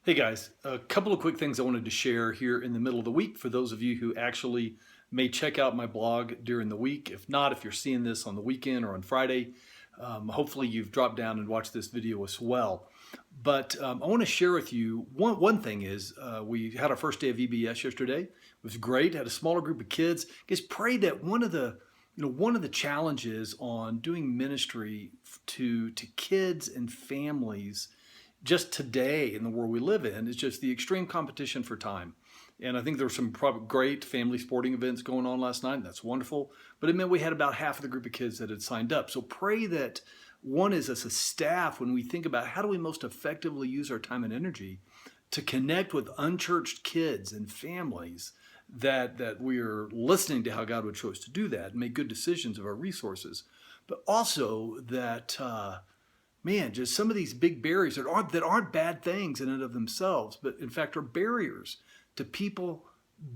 Hey guys, a couple of quick things I wanted to share here in the middle of the week for those of you who actually may check out my blog during the week. If not, if you're seeing this on the weekend or on Friday, hopefully you've dropped down and watched this video as well. But I want to share with you one thing is we had our first day of VBS yesterday. It was great. Had a smaller group of kids. Just pray that one of the challenges on doing ministry to kids and families just today in the world we live in is just the extreme competition for time. And I think there were some great family sporting events going on last night, and that's wonderful. But it meant we had about half of the group of kids that had signed up. So pray that one is as a staff, when we think about how do we most effectively use our time and energy to connect with unchurched kids and families, that we are listening to how God would choose to do that and make good decisions of our resources. But also that just some of these big barriers that aren't bad things in and of themselves, but in fact are barriers to people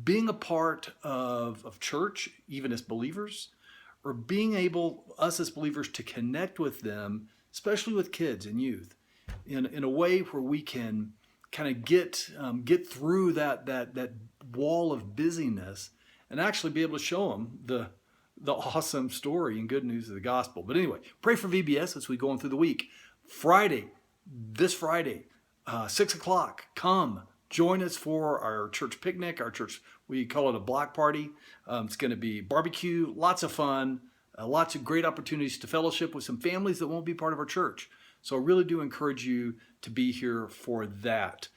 being a part of church, even as believers, or being able, us as believers, to connect with them, especially with kids and youth, in a way where we can kind of get through that wall of busyness and actually be able to show them the awesome story and good news of the gospel. But anyway, pray for VBS as we go on through the week. This Friday, 6 o'clock, come join us for our church picnic, we call it a block party. It's going to be barbecue, lots of fun, lots of great opportunities to fellowship with some families that won't be part of our church. So I really do encourage you to be here for that.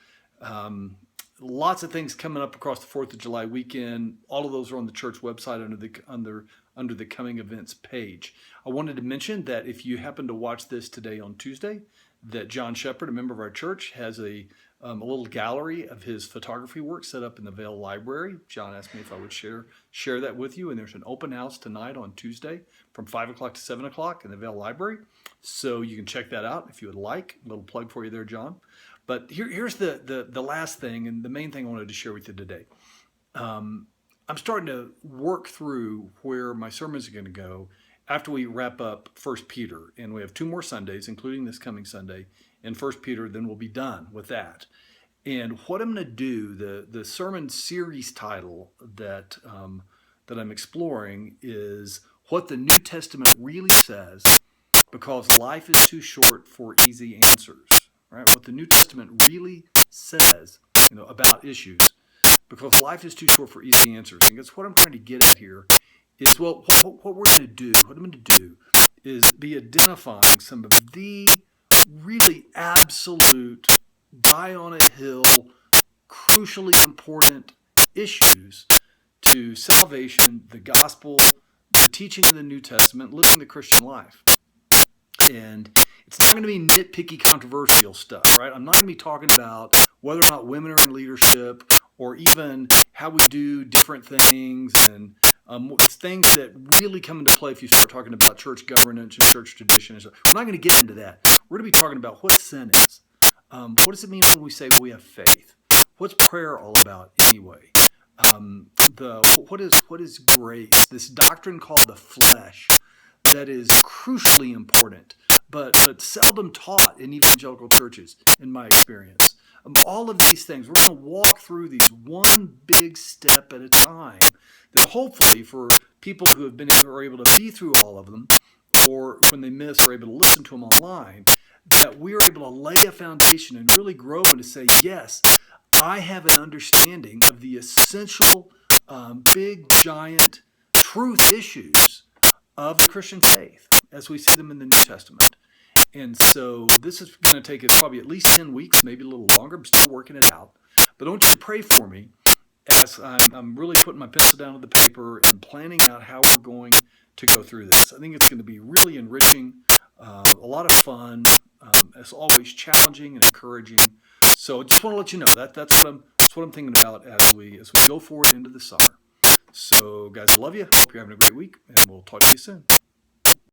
Lots of things coming up across the 4th of July weekend. All of those are on the church website under the coming events page. I wanted to mention that if you happen to watch this today on Tuesday, that John Shepard, a member of our church, has a little gallery of his photography work set up in the Vail Library. John asked me if I would share that with you, and there's an open house tonight on Tuesday from 5 o'clock to 7 o'clock in the Vail Library. So you can check that out if you would like. A little plug for you there, John. But here's the last thing, and the main thing I wanted to share with you today. I'm starting to work through where my sermons are going to go after we wrap up 1 Peter. And we have 2 more Sundays, including this coming Sunday, in 1 Peter, then we'll be done with that. And what I'm going to do, the sermon series title that I'm exploring is What the New Testament Really Says, because life is too short for easy answers. Right? What the New Testament really says, about issues, because life is too short for easy answers. And that's what I'm trying to get at here is, what we're going to do, what I'm going to do is be identifying some of the really absolute, die on a hill, crucially important issues to salvation, the gospel, the teaching of the New Testament, living the Christian life. And it's not going to be nitpicky, controversial stuff, right? I'm not going to be talking about whether or not women are in leadership or even how we do different things and it's things that really come into play if you start talking about church governance and church tradition. We're not going to get into that. We're going to be talking about what sin is. What does it mean when we say we have faith? What's prayer all about anyway? What is grace? This doctrine called the flesh that is crucially important, but seldom taught in evangelical churches, in my experience. All of these things, we're going to walk through these one big step at a time. That hopefully for people who are able to be through all of them, or when they miss, are able to listen to them online, that we are able to lay a foundation and really grow and to say, yes, I have an understanding of the essential, big, giant truth issues of the Christian faith as we see them in the New Testament. And so this is going to take us probably at least 10 weeks, maybe a little longer. I'm still working it out. But I want you to pray for me as I'm really putting my pencil down to the paper and planning out how we're going to go through this. I think it's going to be really enriching, a lot of fun, as always challenging and encouraging. So I just want to let you know that's what I'm thinking about as we go forward into the summer. So guys, I love you. Hope you're having a great week, and we'll talk to you soon.